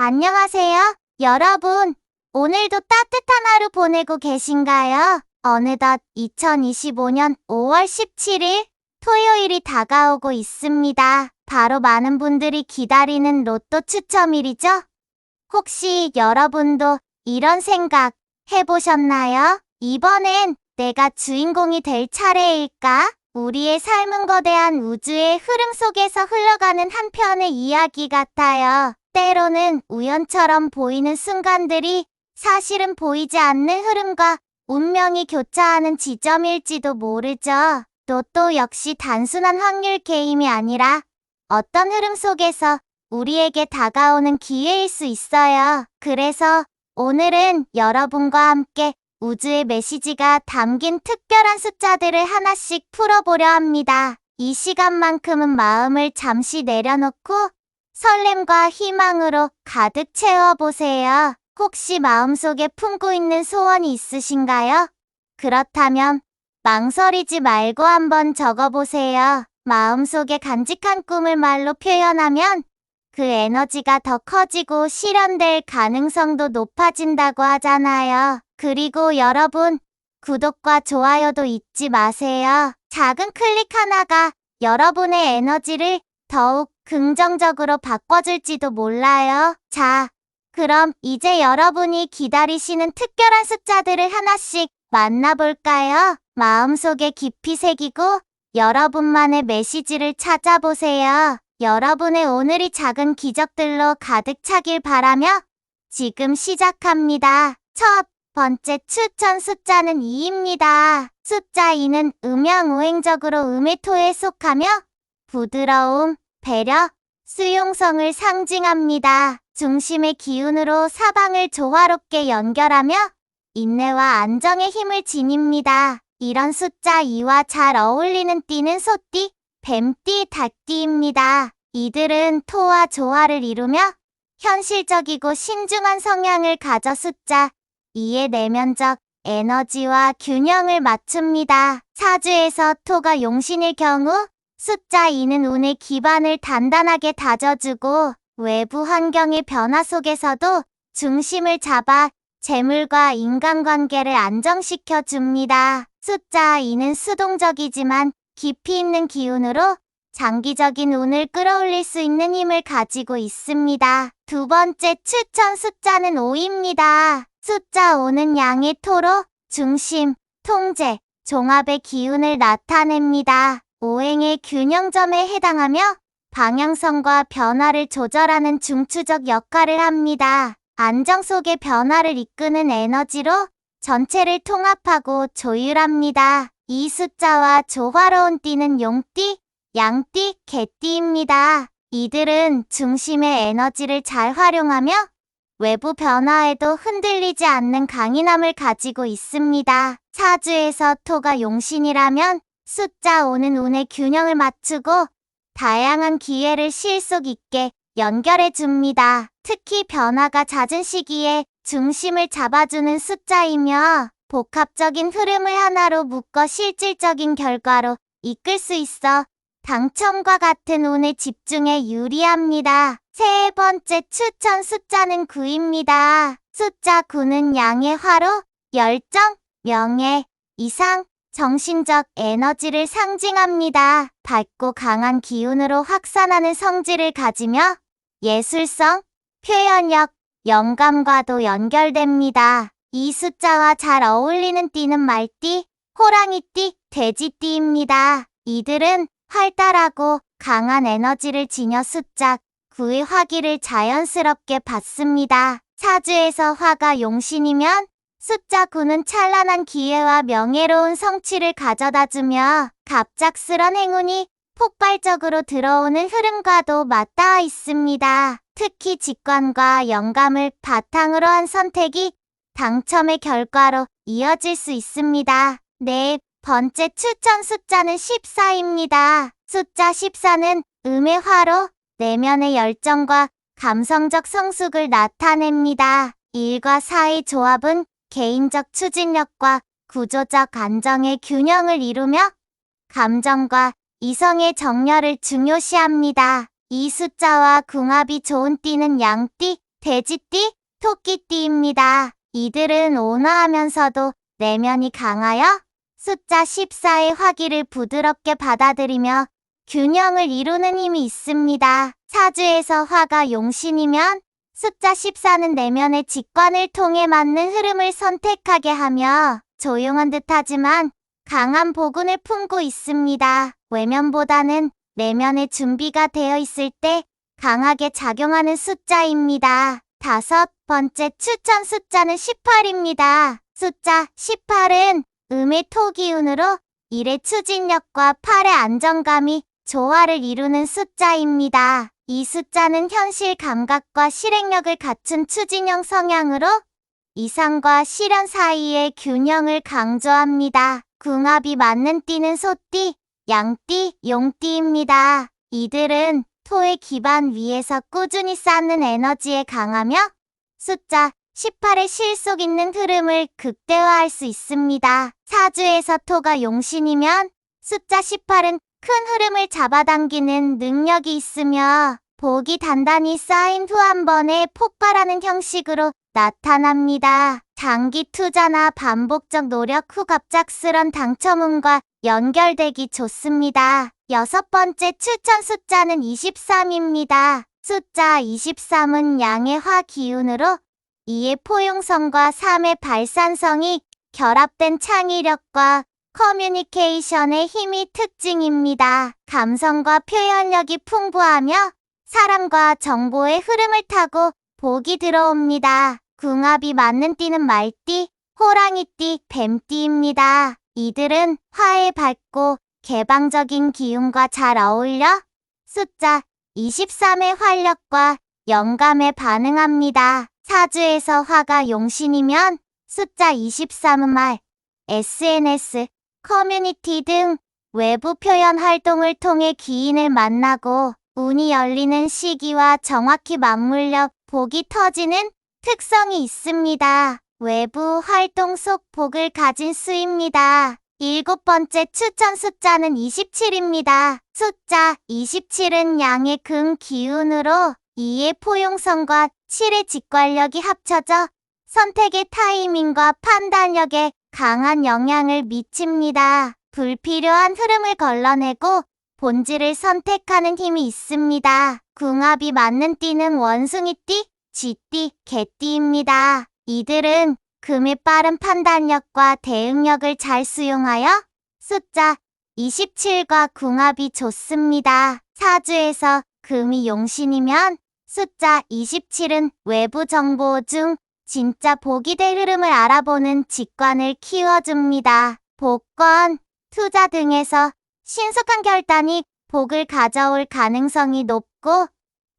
안녕하세요, 여러분. 오늘도 따뜻한 하루 보내고 계신가요? 어느덧 2025년 5월 17일 토요일이 다가오고 있습니다. 바로 많은 분들이 기다리는 로또 추첨일이죠? 혹시 여러분도 이런 생각 해보셨나요? 이번엔 내가 주인공이 될 차례일까? 우리의 삶은 거대한 우주의 흐름 속에서 흘러가는 한 편의 이야기 같아요. 때로는 우연처럼 보이는 순간들이 사실은 보이지 않는 흐름과 운명이 교차하는 지점일지도 모르죠. 로또 역시 단순한 확률 게임이 아니라 어떤 흐름 속에서 우리에게 다가오는 기회일 수 있어요. 그래서 오늘은 여러분과 함께 우주의 메시지가 담긴 특별한 숫자들을 하나씩 풀어보려 합니다. 이 시간만큼은 마음을 잠시 내려놓고 설렘과 희망으로 가득 채워보세요. 혹시 마음속에 품고 있는 소원이 있으신가요? 그렇다면 망설이지 말고 한번 적어보세요. 마음속에 간직한 꿈을 말로 표현하면 그 에너지가 더 커지고 실현될 가능성도 높아진다고 하잖아요. 그리고 여러분, 구독과 좋아요도 잊지 마세요. 작은 클릭 하나가 여러분의 에너지를 더욱 긍정적으로 바꿔줄지도 몰라요. 자, 그럼 이제 여러분이 기다리시는 특별한 숫자들을 하나씩 만나볼까요? 마음속에 깊이 새기고 여러분만의 메시지를 찾아보세요. 여러분의 오늘이 작은 기적들로 가득 차길 바라며 지금 시작합니다. 첫 번째 추천 숫자는 2입니다. 숫자 2는 음양오행적으로 음의 토에 속하며 부드러움, 배려, 수용성을 상징합니다. 중심의 기운으로 사방을 조화롭게 연결하며 인내와 안정의 힘을 지닙니다. 이런 숫자 2와 잘 어울리는 띠는 소띠, 뱀띠, 닭띠입니다. 이들은 토와 조화를 이루며 현실적이고 신중한 성향을 가져 숫자 2의 내면적 에너지와 균형을 맞춥니다. 사주에서 토가 용신일 경우 숫자 2는 운의 기반을 단단하게 다져주고 외부 환경의 변화 속에서도 중심을 잡아 재물과 인간관계를 안정시켜 줍니다. 숫자 2는 수동적이지만 깊이 있는 기운으로 장기적인 운을 끌어올릴 수 있는 힘을 가지고 있습니다. 두 번째 추천 숫자는 5입니다. 숫자 5는 양의 토로 중심, 통제, 종합의 기운을 나타냅니다. 오행의 균형점에 해당하며 방향성과 변화를 조절하는 중추적 역할을 합니다. 안정 속의 변화를 이끄는 에너지로 전체를 통합하고 조율합니다. 이 숫자와 조화로운 띠는 용띠, 양띠, 개띠입니다. 이들은 중심의 에너지를 잘 활용하며 외부 변화에도 흔들리지 않는 강인함을 가지고 있습니다. 사주에서 토가 용신이라면 숫자 5는 운의 균형을 맞추고 다양한 기회를 실속 있게 연결해 줍니다. 특히 변화가 잦은 시기에 중심을 잡아주는 숫자이며 복합적인 흐름을 하나로 묶어 실질적인 결과로 이끌 수 있어 당첨과 같은 운에 집중에 유리합니다. 세 번째 추천 숫자는 9입니다. 숫자 9는 양의 화로, 열정, 명예, 이상, 정신적 에너지를 상징합니다. 밝고 강한 기운으로 확산하는 성질을 가지며 예술성, 표현력, 영감과도 연결됩니다. 이 숫자와 잘 어울리는 띠는 말띠, 호랑이띠, 돼지띠입니다. 이들은 활달하고 강한 에너지를 지녀 숫자 9의 화기를 자연스럽게 받습니다. 사주에서 화가 용신이면 숫자 9는 찬란한 기회와 명예로운 성취를 가져다주며 갑작스런 행운이 폭발적으로 들어오는 흐름과도 맞닿아 있습니다. 특히 직관과 영감을 바탕으로 한 선택이 당첨의 결과로 이어질 수 있습니다. 네 번째 추천 숫자는 14입니다. 숫자 14는 음의 화로, 내면의 열정과 감성적 성숙을 나타냅니다. 1과 4의 조합은 개인적 추진력과 구조적 안정의 균형을 이루며 감정과 이성의 정렬을 중요시합니다. 이 숫자와 궁합이 좋은 띠는 양띠, 돼지띠, 토끼띠입니다. 이들은 온화하면서도 내면이 강하여 숫자 14의 화기를 부드럽게 받아들이며 균형을 이루는 힘이 있습니다. 사주에서 화가 용신이면 숫자 14는 내면의 직관을 통해 맞는 흐름을 선택하게 하며 조용한 듯하지만 강한 복운을 품고 있습니다. 외면보다는 내면의 준비가 되어 있을 때 강하게 작용하는 숫자입니다. 5번째 추천 숫자는 18입니다. 숫자 18은 음의 토기운으로 1의 추진력과 8의 안정감이 조화를 이루는 숫자입니다. 이 숫자는 현실 감각과 실행력을 갖춘 추진형 성향으로 이상과 실현 사이의 균형을 강조합니다. 궁합이 맞는 띠는 소띠, 양띠, 용띠입니다. 이들은 토의 기반 위에서 꾸준히 쌓는 에너지에 강하며 숫자 18의 실속 있는 흐름을 극대화할 수 있습니다. 사주에서 토가 용신이면 숫자 18은 큰 흐름을 잡아당기는 능력이 있으며 복이 단단히 쌓인 후 한 번에 폭발하는 형식으로 나타납니다. 장기 투자나 반복적 노력 후 갑작스런 당첨운과 연결되기 좋습니다. 6번째 추천 숫자는 23입니다. 숫자 23은 양의 화 기운으로 2의 포용성과 3의 발산성이 결합된 창의력과 커뮤니케이션의 힘이 특징입니다. 감성과 표현력이 풍부하며 사람과 정보의 흐름을 타고 복이 들어옵니다. 궁합이 맞는 띠는 말띠, 호랑이띠, 뱀띠입니다. 이들은 화에 밝고 개방적인 기운과 잘 어울려 숫자 23의 활력과 영감에 반응합니다. 사주에서 화가 용신이면 숫자 23은 말, SNS, 커뮤니티 등 외부 표현 활동을 통해 귀인을 만나고 운이 열리는 시기와 정확히 맞물려 복이 터지는 특성이 있습니다. 외부 활동 속 복을 가진 수입니다. 7번째 추천 숫자는 27입니다. 숫자 27은 양의 금 기운으로 2의 포용성과 7의 직관력이 합쳐져 선택의 타이밍과 판단력에 강한 영향을 미칩니다. 불필요한 흐름을 걸러내고 본질을 선택하는 힘이 있습니다. 궁합이 맞는 띠는 원숭이띠, 쥐띠, 개띠입니다. 이들은 금의 빠른 판단력과 대응력을 잘 수용하여 숫자 27과 궁합이 좋습니다. 사주에서 금이 용신이면 숫자 27은 외부 정보 중 진짜 복이 될 흐름을 알아보는 직관을 키워줍니다. 복권, 투자 등에서 신속한 결단이 복을 가져올 가능성이 높고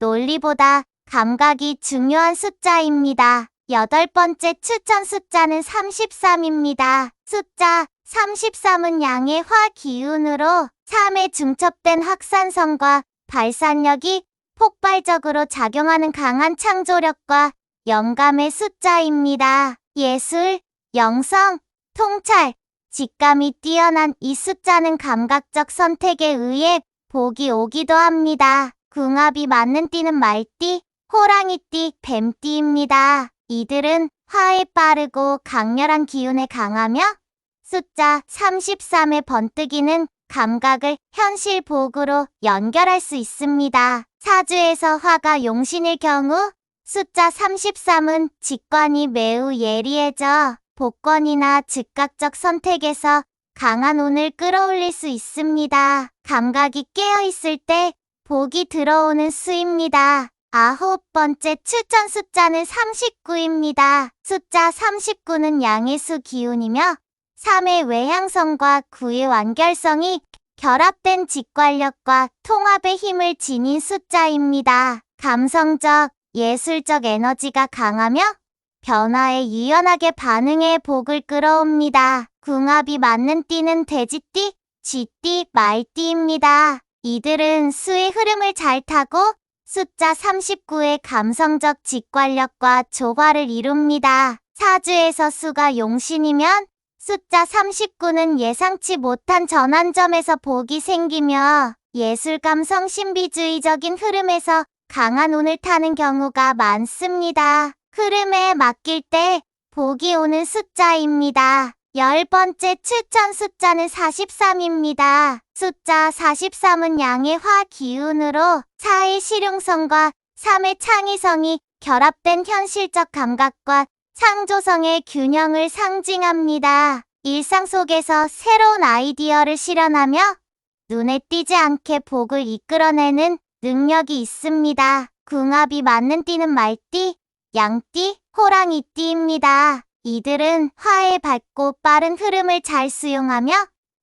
논리보다 감각이 중요한 숫자입니다. 8번째 추천 숫자는 33입니다. 숫자 33은 양의 화 기운으로 3의 중첩된 확산성과 발산력이 폭발적으로 작용하는 강한 창조력과 영감의 숫자입니다. 예술, 영성, 통찰, 직감이 뛰어난 이 숫자는 감각적 선택에 의해 복이 오기도 합니다. 궁합이 맞는 띠는 말띠, 호랑이띠, 뱀띠입니다. 이들은 화에 빠르고 강렬한 기운에 강하며 숫자 33의 번뜩이는 감각을 현실 복으로 연결할 수 있습니다. 사주에서 화가 용신일 경우 숫자 33은 직관이 매우 예리해져 복권이나 즉각적 선택에서 강한 운을 끌어올릴 수 있습니다. 감각이 깨어있을 때 복이 들어오는 수입니다. 9번째 추천 숫자는 39입니다. 숫자 39는 양의 수 기운이며 3의 외향성과 9의 완결성이 결합된 직관력과 통합의 힘을 지닌 숫자입니다. 감성적, 예술적 에너지가 강하며 변화에 유연하게 반응해 복을 끌어옵니다. 궁합이 맞는 띠는 돼지띠, 쥐띠, 말띠입니다. 이들은 수의 흐름을 잘 타고 숫자 39의 감성적 직관력과 조화를 이룹니다. 사주에서 수가 용신이면 숫자 39는 예상치 못한 전환점에서 복이 생기며 예술감성 신비주의적인 흐름에서 강한 운을 타는 경우가 많습니다. 흐름에 맡길 때 복이 오는 숫자입니다. 10번째 추천 숫자는 43입니다. 숫자 43은 양의 화 기운으로 4의 실용성과 3의 창의성이 결합된 현실적 감각과 창조성의 균형을 상징합니다. 일상 속에서 새로운 아이디어를 실현하며 눈에 띄지 않게 복을 이끌어내는 능력이 있습니다. 궁합이 맞는 띠는 말띠, 양띠, 호랑이띠입니다. 이들은 화에 밝고 빠른 흐름을 잘 수용하며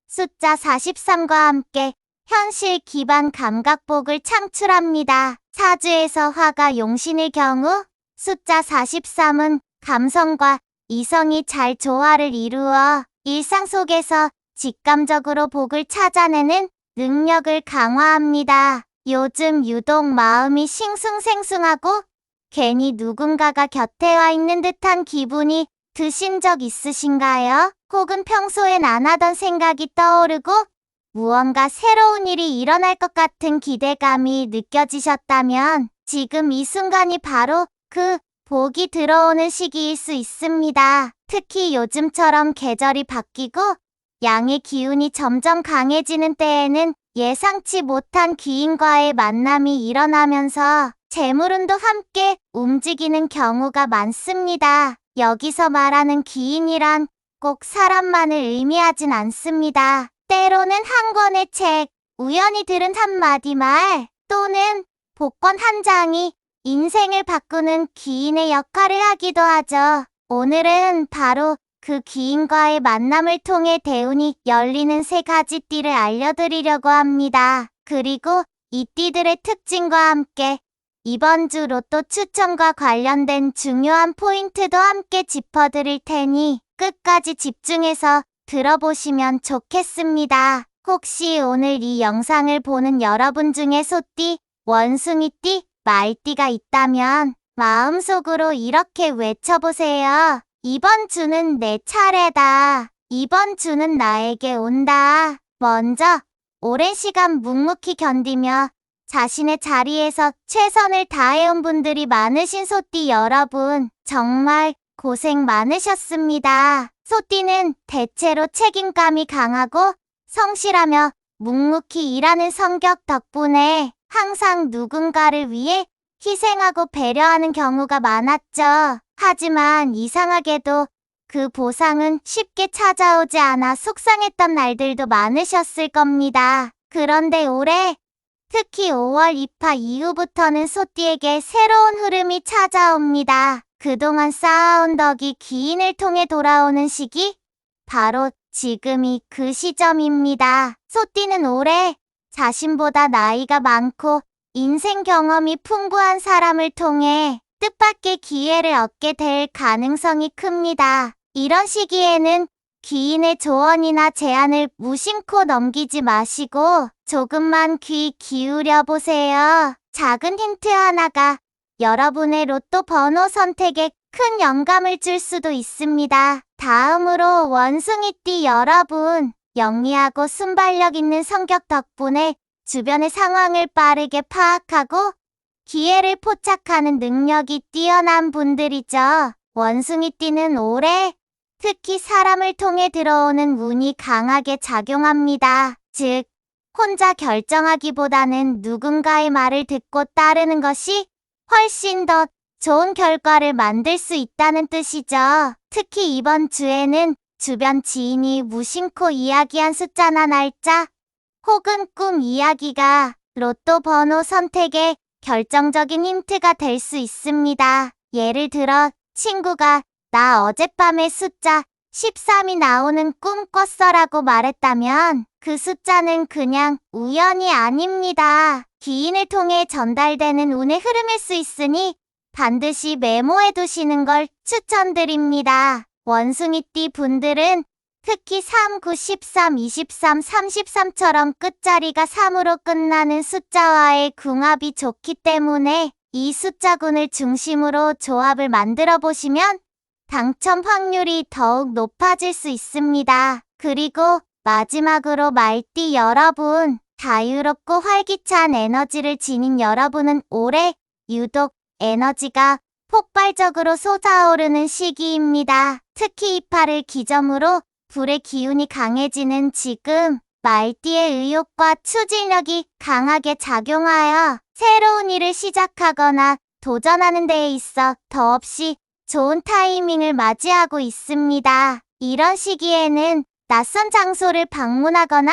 숫자 43과 함께 현실 기반 감각복을 창출합니다. 사주에서 화가 용신일 경우 숫자 43은 감성과 이성이 잘 조화를 이루어 일상 속에서 직감적으로 복을 찾아내는 능력을 강화합니다. 요즘 유독 마음이 싱숭생숭하고 괜히 누군가가 곁에 와 있는 듯한 기분이 드신 적 있으신가요? 혹은 평소엔 안 하던 생각이 떠오르고 무언가 새로운 일이 일어날 것 같은 기대감이 느껴지셨다면 지금 이 순간이 바로 그 복이 들어오는 시기일 수 있습니다. 특히 요즘처럼 계절이 바뀌고 양의 기운이 점점 강해지는 때에는 예상치 못한 귀인과의 만남이 일어나면서 재물운도 함께 움직이는 경우가 많습니다. 여기서 말하는 귀인이란 꼭 사람만을 의미하진 않습니다. 때로는 한 권의 책, 우연히 들은 한마디 말, 또는 복권 한 장이 인생을 바꾸는 귀인의 역할을 하기도 하죠. 오늘은 바로 그 귀인과의 만남을 통해 대운이 열리는 3가지 띠를 알려드리려고 합니다. 그리고 이 띠들의 특징과 함께 이번 주 로또 추첨과 관련된 중요한 포인트도 함께 짚어드릴 테니 끝까지 집중해서 들어보시면 좋겠습니다. 혹시 오늘 이 영상을 보는 여러분 중에 소띠, 원숭이띠, 말띠가 있다면 마음속으로 이렇게 외쳐보세요. 이번 주는 내 차례다. 이번 주는 나에게 온다. 먼저 오랜 시간 묵묵히 견디며 자신의 자리에서 최선을 다해온 분들이 많으신 소띠 여러분, 정말 고생 많으셨습니다. 소띠는 대체로 책임감이 강하고 성실하며 묵묵히 일하는 성격 덕분에 항상 누군가를 위해 희생하고 배려하는 경우가 많았죠. 하지만 이상하게도 그 보상은 쉽게 찾아오지 않아 속상했던 날들도 많으셨을 겁니다. 그런데 올해 특히 5월 입하 이후부터는 소띠에게 새로운 흐름이 찾아옵니다. 그동안 쌓아온 덕이 귀인을 통해 돌아오는 시기, 바로 지금이 그 시점입니다. 소띠는 올해 자신보다 나이가 많고 인생 경험이 풍부한 사람을 통해 뜻밖의 기회를 얻게 될 가능성이 큽니다. 이런 시기에는 귀인의 조언이나 제안을 무심코 넘기지 마시고 조금만 귀 기울여 보세요. 작은 힌트 하나가 여러분의 로또 번호 선택에 큰 영감을 줄 수도 있습니다. 다음으로 원숭이띠 여러분, 영리하고 순발력 있는 성격 덕분에 주변의 상황을 빠르게 파악하고 기회를 포착하는 능력이 뛰어난 분들이죠. 원숭이띠는 올해 특히 사람을 통해 들어오는 운이 강하게 작용합니다. 즉, 혼자 결정하기보다는 누군가의 말을 듣고 따르는 것이 훨씬 더 좋은 결과를 만들 수 있다는 뜻이죠. 특히 이번 주에는 주변 지인이 무심코 이야기한 숫자나 날짜, 혹은 꿈 이야기가 로또 번호 선택에 결정적인 힌트가 될 수 있습니다. 예를 들어 친구가 나 어젯밤에 숫자 13이 나오는 꿈 꿨어라고 말했다면 그 숫자는 그냥 우연이 아닙니다. 귀인을 통해 전달되는 운의 흐름일 수 있으니 반드시 메모해 두시는 걸 추천드립니다. 원숭이띠 분들은 특히 3, 9, 13, 23, 33처럼 끝자리가 3으로 끝나는 숫자와의 궁합이 좋기 때문에 이 숫자군을 중심으로 조합을 만들어 보시면 당첨 확률이 더욱 높아질 수 있습니다. 그리고 마지막으로 말띠 여러분, 자유롭고 활기찬 에너지를 지닌 여러분은 올해 유독 에너지가 폭발적으로 솟아오르는 시기입니다. 특히 28을 기점으로 불의 기운이 강해지는 지금 말띠의 의욕과 추진력이 강하게 작용하여 새로운 일을 시작하거나 도전하는 데에 있어 더없이 좋은 타이밍을 맞이하고 있습니다. 이런 시기에는 낯선 장소를 방문하거나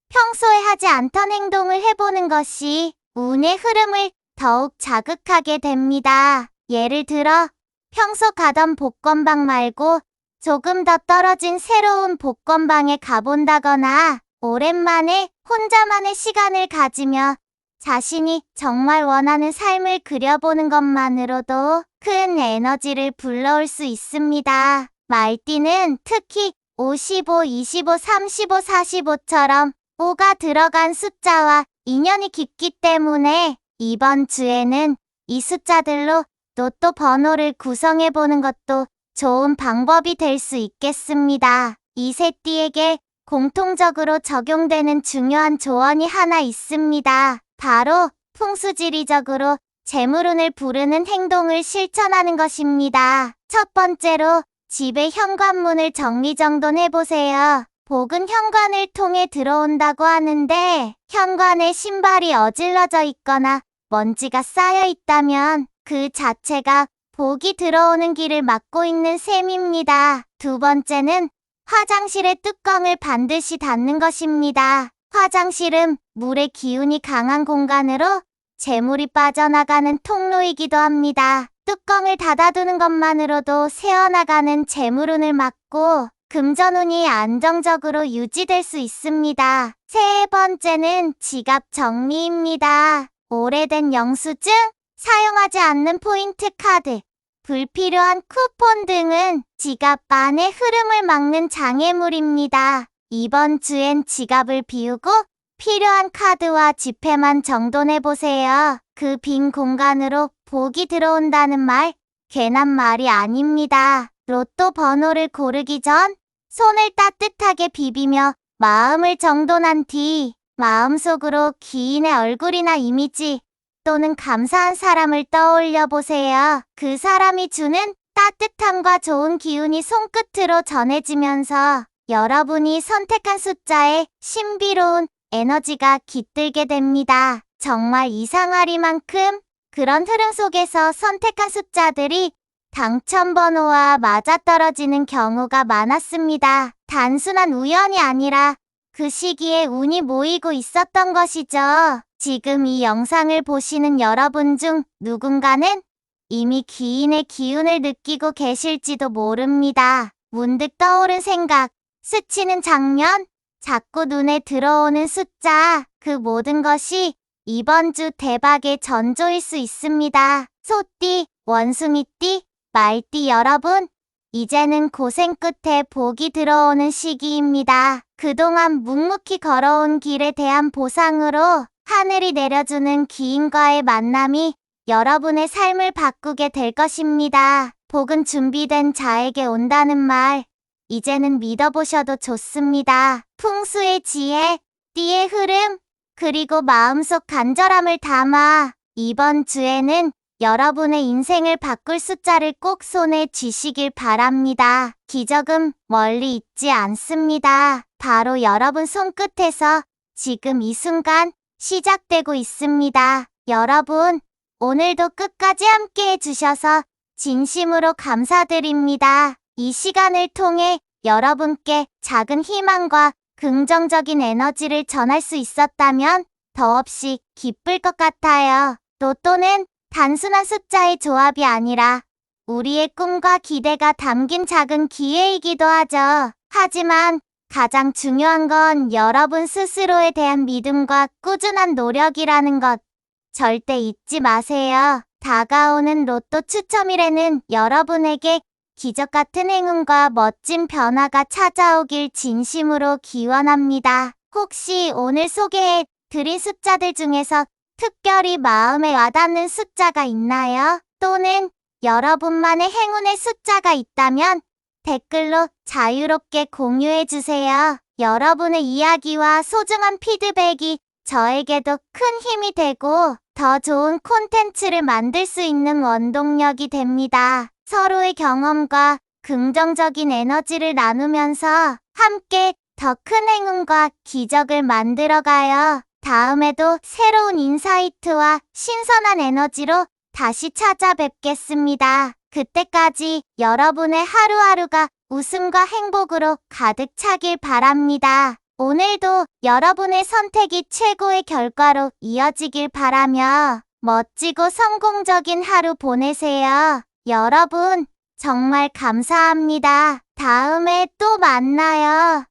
평소에 하지 않던 행동을 해보는 것이 운의 흐름을 더욱 자극하게 됩니다. 예를 들어 평소 가던 복권방 말고 조금 더 떨어진 새로운 복권방에 가본다거나 오랜만에 혼자만의 시간을 가지며 자신이 정말 원하는 삶을 그려보는 것만으로도 큰 에너지를 불러올 수 있습니다. 말띠는 특히 55, 25, 35, 45처럼 5가 들어간 숫자와 인연이 깊기 때문에 이번 주에는 이 숫자들로 로또 번호를 구성해보는 것도 좋은 방법이 될 수 있겠습니다. 이 세 띠에게 공통적으로 적용되는 중요한 조언이 하나 있습니다. 바로 풍수지리적으로 재물운을 부르는 행동을 실천하는 것입니다. 첫 번째로 집의 현관문을 정리정돈해보세요. 복은 현관을 통해 들어온다고 하는데 현관에 신발이 어질러져 있거나 먼지가 쌓여 있다면 그 자체가 복이 들어오는 길을 막고 있는 셈입니다. 두 번째는 화장실의 뚜껑을 반드시 닫는 것입니다. 화장실은 물의 기운이 강한 공간으로 재물이 빠져나가는 통로이기도 합니다. 뚜껑을 닫아두는 것만으로도 새어나가는 재물운을 막고 금전운이 안정적으로 유지될 수 있습니다. 세 번째는 지갑 정리입니다. 오래된 영수증, 사용하지 않는 포인트 카드, 불필요한 쿠폰 등은 지갑 안의 흐름을 막는 장애물입니다. 이번 주엔 지갑을 비우고 필요한 카드와 지폐만 정돈해보세요. 그 빈 공간으로 복이 들어온다는 말, 괜한 말이 아닙니다. 로또 번호를 고르기 전 손을 따뜻하게 비비며 마음을 정돈한 뒤 마음속으로 기인의 얼굴이나 이미지 또는 감사한 사람을 떠올려 보세요. 그 사람이 주는 따뜻함과 좋은 기운이 손끝으로 전해지면서 여러분이 선택한 숫자에 신비로운 에너지가 깃들게 됩니다. 정말 이상하리만큼 그런 흐름 속에서 선택한 숫자들이 당첨번호와 맞아떨어지는 경우가 많았습니다. 단순한 우연이 아니라 그 시기에 운이 모이고 있었던 것이죠. 지금 이 영상을 보시는 여러분 중 누군가는 이미 기인의 기운을 느끼고 계실지도 모릅니다. 문득 떠오른 생각, 스치는 장면, 자꾸 눈에 들어오는 숫자, 그 모든 것이 이번 주 대박의 전조일 수 있습니다. 소띠, 원숭이띠, 말띠 여러분, 이제는 고생 끝에 복이 들어오는 시기입니다. 그동안 묵묵히 걸어온 길에 대한 보상으로 하늘이 내려주는 기인과의 만남이 여러분의 삶을 바꾸게 될 것입니다. 복은 준비된 자에게 온다는 말, 이제는 믿어보셔도 좋습니다. 풍수의 지혜, 띠의 흐름, 그리고 마음속 간절함을 담아 이번 주에는 여러분의 인생을 바꿀 숫자를 꼭 손에 쥐시길 바랍니다. 기적은 멀리 있지 않습니다. 바로 여러분 손끝에서 지금 이 순간 시작되고 있습니다. 여러분, 오늘도 끝까지 함께 해주셔서 진심으로 감사드립니다. 이 시간을 통해 여러분께 작은 희망과 긍정적인 에너지를 전할 수 있었다면 더없이 기쁠 것 같아요. 로또는 단순한 숫자의 조합이 아니라 우리의 꿈과 기대가 담긴 작은 기회이기도 하죠. 하지만 가장 중요한 건 여러분 스스로에 대한 믿음과 꾸준한 노력이라는 것 절대 잊지 마세요. 다가오는 로또 추첨일에는 여러분에게 기적 같은 행운과 멋진 변화가 찾아오길 진심으로 기원합니다. 혹시 오늘 소개해 드린 숫자들 중에서 특별히 마음에 와닿는 숫자가 있나요? 또는 여러분만의 행운의 숫자가 있다면 댓글로 자유롭게 공유해주세요. 여러분의 이야기와 소중한 피드백이 저에게도 큰 힘이 되고 더 좋은 콘텐츠를 만들 수 있는 원동력이 됩니다. 서로의 경험과 긍정적인 에너지를 나누면서 함께 더 큰 행운과 기적을 만들어가요. 다음에도 새로운 인사이트와 신선한 에너지로 다시 찾아뵙겠습니다. 그때까지 여러분의 하루하루가 웃음과 행복으로 가득 차길 바랍니다. 오늘도 여러분의 선택이 최고의 결과로 이어지길 바라며 멋지고 성공적인 하루 보내세요. 여러분, 정말 감사합니다. 다음에 또 만나요.